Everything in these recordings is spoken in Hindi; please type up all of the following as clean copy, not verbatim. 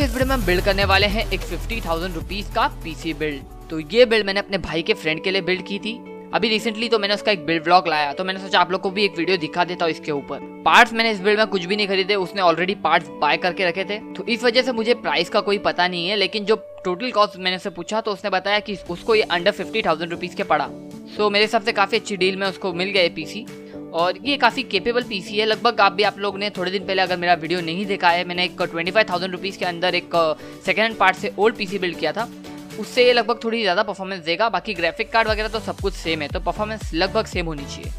के इस वीडियो में हम बिल्ड करने वाले हैं एक 50,000 रुपीज का पीसी बिल्ड। तो ये बिल्ड मैंने अपने भाई के फ्रेंड के लिए बिल्ड की थी अभी रिसेंटली, तो मैंने उसका एक बिल्ड व्लॉग लाया, तो मैंने सोचा आप लोग को भी एक वीडियो दिखा देता हूँ इसके ऊपर। पार्ट्स मैंने इस बिल्ड में कुछ भी नहीं खरीदे, उसने ऑलरेडी पार्ट्स बाय करके रखे थे, तो इस वजह से मुझे प्राइस का कोई पता नहीं है। लेकिन जो टोटल कॉस्ट मैंने उससे पूछा तो उसने बताया कि उसको ये अंडर 50,000 रुपीज के पड़ा। सो मेरे हिसाब से काफी अच्छी डील में उसको मिल गया ये पीसी, और ये काफ़ी केपेबल पीसी है। लगभग आप लोग ने थोड़े दिन पहले अगर मेरा वीडियो नहीं देखा है, मैंने एक 25,000 रुपीज़ के अंदर एक सेकेंड हैंड पार्ट से ओल्ड पीसी बिल्ड किया था, उससे ये लगभग थोड़ी ज़्यादा परफॉर्मेंस देगा। बाकी ग्राफिक कार्ड वगैरह तो सब कुछ सेम है, तो परफॉर्मेंस लगभग सेम होनी चाहिए।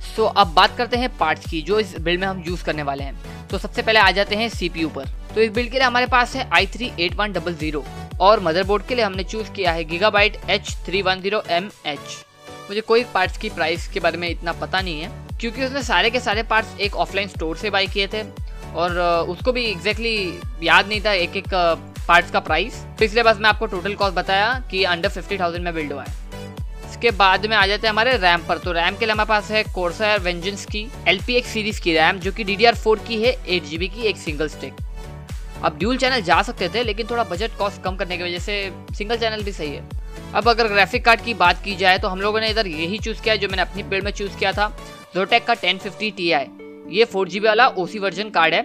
सो अब बात करते हैं पार्ट्स की जो इस बिल्ड में हम यूज़ करने वाले हैं। तो सबसे पहले आ जाते हैं CPU पर। तो इस बिल्ड के लिए हमारे पास है i3-8100 और मदरबोर्ड के लिए हमने चूज़ किया है Gegabyte H310MH। मुझे कोई पार्ट्स की प्राइस के बारे में इतना पता नहीं है, क्योंकि उसने सारे के सारे पार्ट्स एक ऑफलाइन स्टोर से बाय किए थे और उसको भी एग्जैक्टली याद नहीं था एक एक पार्ट्स का प्राइस। तो इसलिए बस मैं आपको टोटल कॉस्ट बताया कि अंडर 50,000 में बिल्ड हुआ है। इसके बाद में आ जाते हैं हमारे रैम पर। तो रैम के लिए हमारे पास है कोर्सर वेंजेंस की LPX सीरीज की रैम, जो कि DDR4 की है 8 GB की एक सिंगल स्टिक। अब ड्यूल चैनल जा सकते थे, लेकिन थोड़ा बजट कॉस्ट कम करने की वजह से सिंगल चैनल भी सही है। अब अगर ग्राफिक कार्ड की बात की जाए तो हम लोगों ने इधर यही चूज़ किया जो मैंने अपनी बिल्ड में चूज़ किया था, जोटेक का 1050 Ti। ये 4 GB वाला OC वर्जन कार्ड है।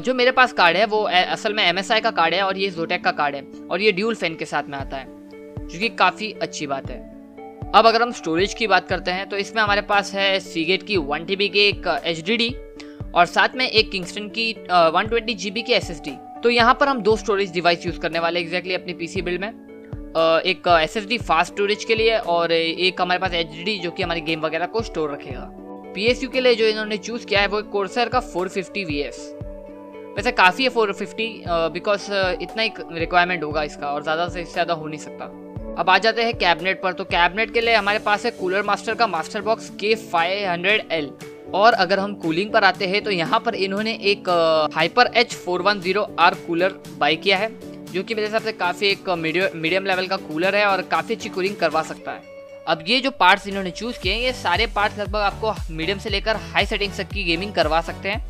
जो मेरे पास कार्ड है वो असल में MSI का कार्ड है और ये जोटेक का कार्ड है, और ये ड्यूल फैन के साथ में आता है, जो कि काफ़ी अच्छी बात है। अब अगर हम स्टोरेज की बात करते हैं तो इसमें हमारे पास है सीगेट की 1 TB की एक HDD और साथ में एक किंगस्टन की 120 GB की SSD। तो यहाँ पर हम दो स्टोरेज डिवाइस यूज़ करने वाले एग्जैक्टली अपनी पीसी बिल्ड में। एक SSD फास्ट स्टोरेज के लिए और एक हमारे पास HDD जो कि हमारी गेम वगैरह को स्टोर रखेगा। PSU के लिए जो इन्होंने चूज़ किया है वो कोर्सर का 450 VS। वैसे काफ़ी है 450, बिकॉज इतना ही रिक्वायरमेंट होगा इसका, और ज़्यादा से ज़्यादा हो नहीं सकता। अब आ जाते हैं कैबिनेट पर। तो कैबिनेट के लिए हमारे पास है कूलर मास्टर का मास्टरबॉक्स K500L। और अगर हम कूलिंग पर आते हैं तो यहाँ पर इन्होंने एक हाइपर H410R कूलर बाय किया है, जो कि मेरे हिसाब से काफ़ी एक मीडियम लेवल का कूलर है और काफ़ी अच्छी कूलिंग करवा सकता है। अब ये जो पार्ट्स इन्होंने चूज़ किए हैं, ये सारे पार्ट्स लगभग आपको मीडियम से लेकर हाई सेटिंग्स तक की गेमिंग करवा सकते हैं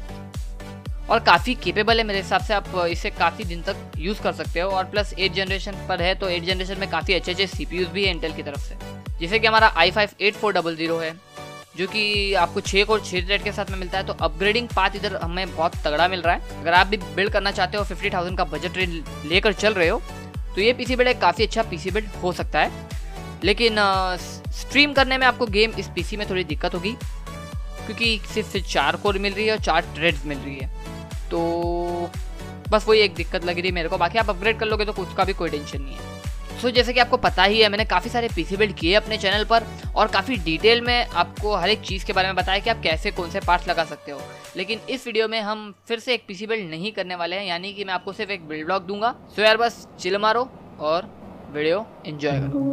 और काफ़ी केपेबल है मेरे हिसाब से। आप इसे काफ़ी दिन तक यूज़ कर सकते हो, और प्लस 8 जनरेशन पर है, तो 8 जनरेशन में काफ़ी अच्छे CPUs भी है इंटेल की तरफ से, जैसे कि हमारा i5-8400 है, जो कि आपको 6 कोर 6 थ्रेड के साथ में मिलता है। तो अपग्रेडिंग पाथ इधर हमें बहुत तगड़ा मिल रहा है। अगर आप भी बिल्ड करना चाहते हो, 50,000 का बजट रेंज लेकर चल रहे हो, तो ये पीसी बिल्ड एक काफ़ी अच्छा पीसी बिल्ड हो सकता है। लेकिन स्ट्रीम करने में आपको गेम इस पीसी में थोड़ी दिक्कत होगी, क्योंकि सिर्फ 4 कोर मिल रही है और 4 थ्रेड्स मिल रही है, तो बस वही एक दिक्कत लग रही है मेरे को। बाकी आप अपग्रेड कर लोगे तो उसका भी कोई टेंशन नहीं है। सो जैसे कि आपको पता ही है, मैंने काफ़ी सारे पीसी बिल्ड किए अपने चैनल पर और काफ़ी डिटेल में आपको हर एक चीज़ के बारे में बताया कि आप कैसे कौन से पार्ट्स लगा सकते हो। लेकिन इस वीडियो में हम फिर से एक पीसी बिल्ड नहीं करने वाले हैं, यानी कि मैं आपको सिर्फ एक बिल्ड ब्लॉग दूंगा। सो यार बस चिल मारो और वीडियो एंजॉय करो।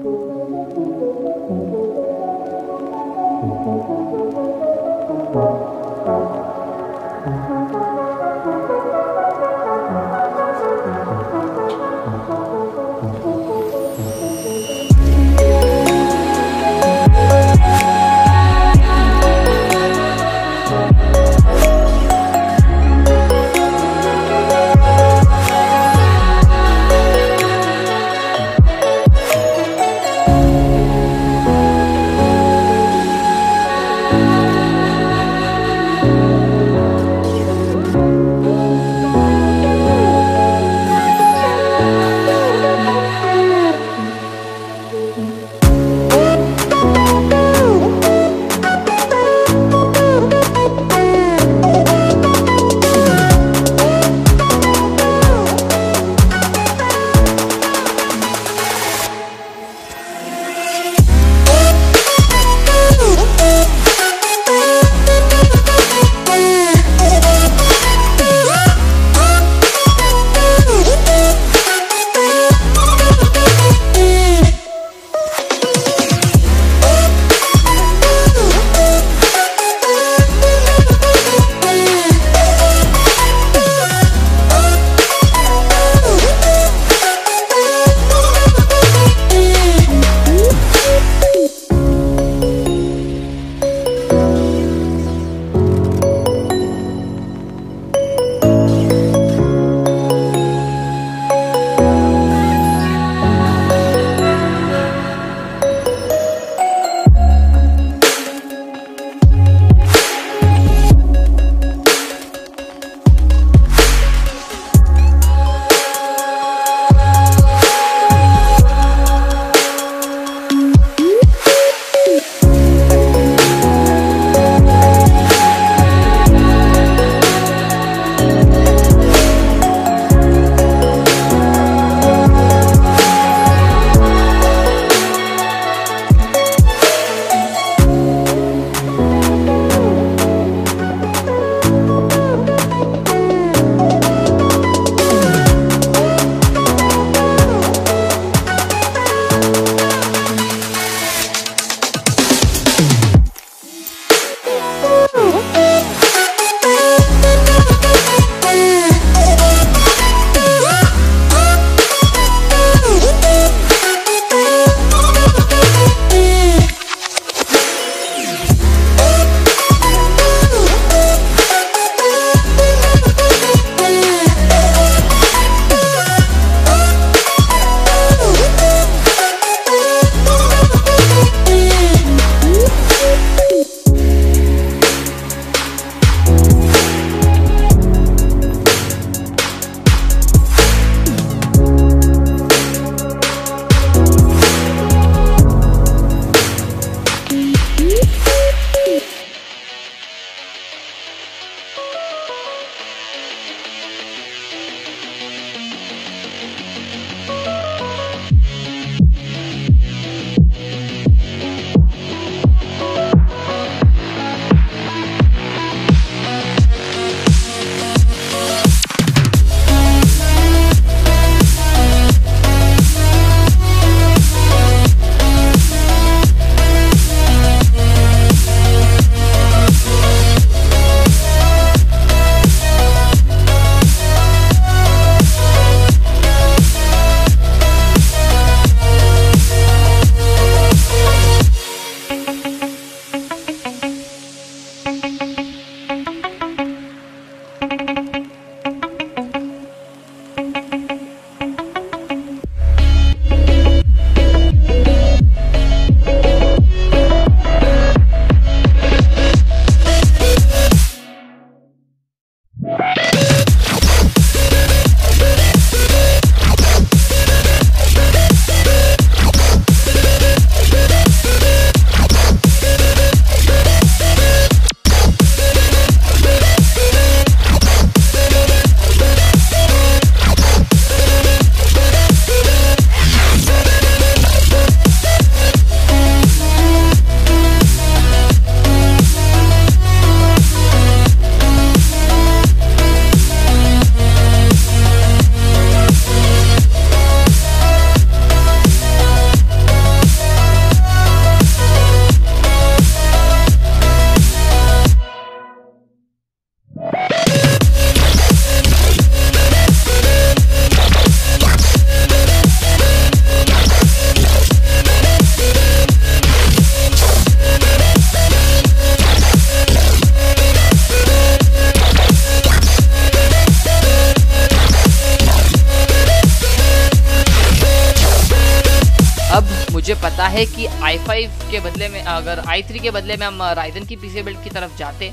है कि i5 के बदले में, अगर i3 के बदले में हम राइजन की पीसी बिल्ड की तरफ जाते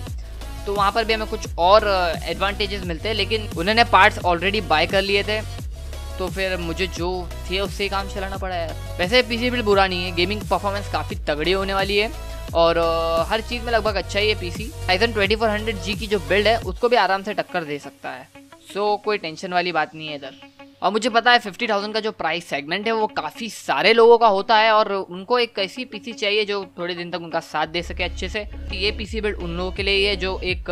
तो वहाँ पर भी हमें कुछ और एडवांटेजेस मिलते हैं, लेकिन उन्होंने पार्ट्स ऑलरेडी बाय कर लिए थे तो फिर मुझे जो थे उससे ही काम चलाना पड़ा है। वैसे पीसी बिल्ड बुरा नहीं है, गेमिंग परफॉर्मेंस काफ़ी तगड़ी होने वाली है और हर चीज़ में लगभग अच्छा ही है पीसी। राइजन 2400G की जो बिल्ड है उसको भी आराम से टक्कर दे सकता है, सो कोई टेंशन वाली बात नहीं है इधर। और मुझे पता है 50,000 का जो प्राइस सेगमेंट है वो काफ़ी सारे लोगों का होता है और उनको एक ऐसी पीसी चाहिए जो थोड़े दिन तक उनका साथ दे सके अच्छे से। ये पीसी बिल्ड उन लोगों के लिए है जो एक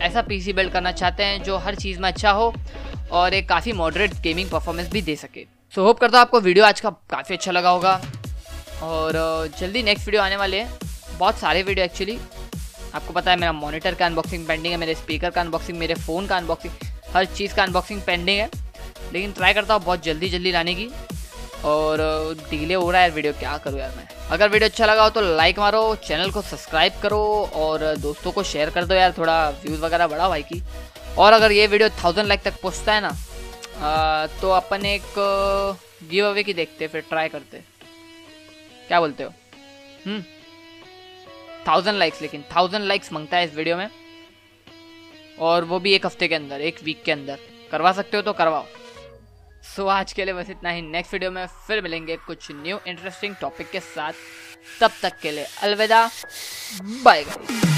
ऐसा पीसी बिल्ड करना चाहते हैं जो हर चीज़ में अच्छा हो और एक काफ़ी मॉडरेट गेमिंग परफॉर्मेंस भी दे सके। सो होप करता हूँ आपको वीडियो आज का काफ़ी अच्छा लगा होगा और जल्दी नेक्स्ट वीडियो आने वाले हैं, बहुत सारे वीडियो एक्चुअली। आपको पता है मेरा मॉनिटर का अनबॉक्सिंग पेंडिंग है, मेरे स्पीकर का अनबॉक्सिंग, मेरे फ़ोन का अनबॉक्सिंग, हर चीज़ का अनबॉक्सिंग पेंडिंग है, लेकिन ट्राई करता हूँ बहुत जल्दी लाने की। और डिले हो रहा है वीडियो, क्या करूँ यार मैं। अगर वीडियो अच्छा लगा हो तो लाइक मारो, चैनल को सब्सक्राइब करो और दोस्तों को शेयर कर दो यार, थोड़ा व्यूज़ वगैरह बढ़ाओ भाई की। और अगर ये वीडियो 1000 लाइक तक पहुँचता है ना तो अपन एक गिव अवे की देखते, फिर ट्राई करते, क्या बोलते हो? 1000 लाइक्स, लेकिन 1000 लाइक्स मांगता है इस वीडियो में और वो भी एक हफ्ते के अंदर, एक वीक के अंदर। करवा सकते हो तो करवाओ। सो आज के लिए बस इतना ही, नेक्स्ट वीडियो में फिर मिलेंगे कुछ न्यू इंटरेस्टिंग टॉपिक के साथ। तब तक के लिए अलविदा, बाय गाइस।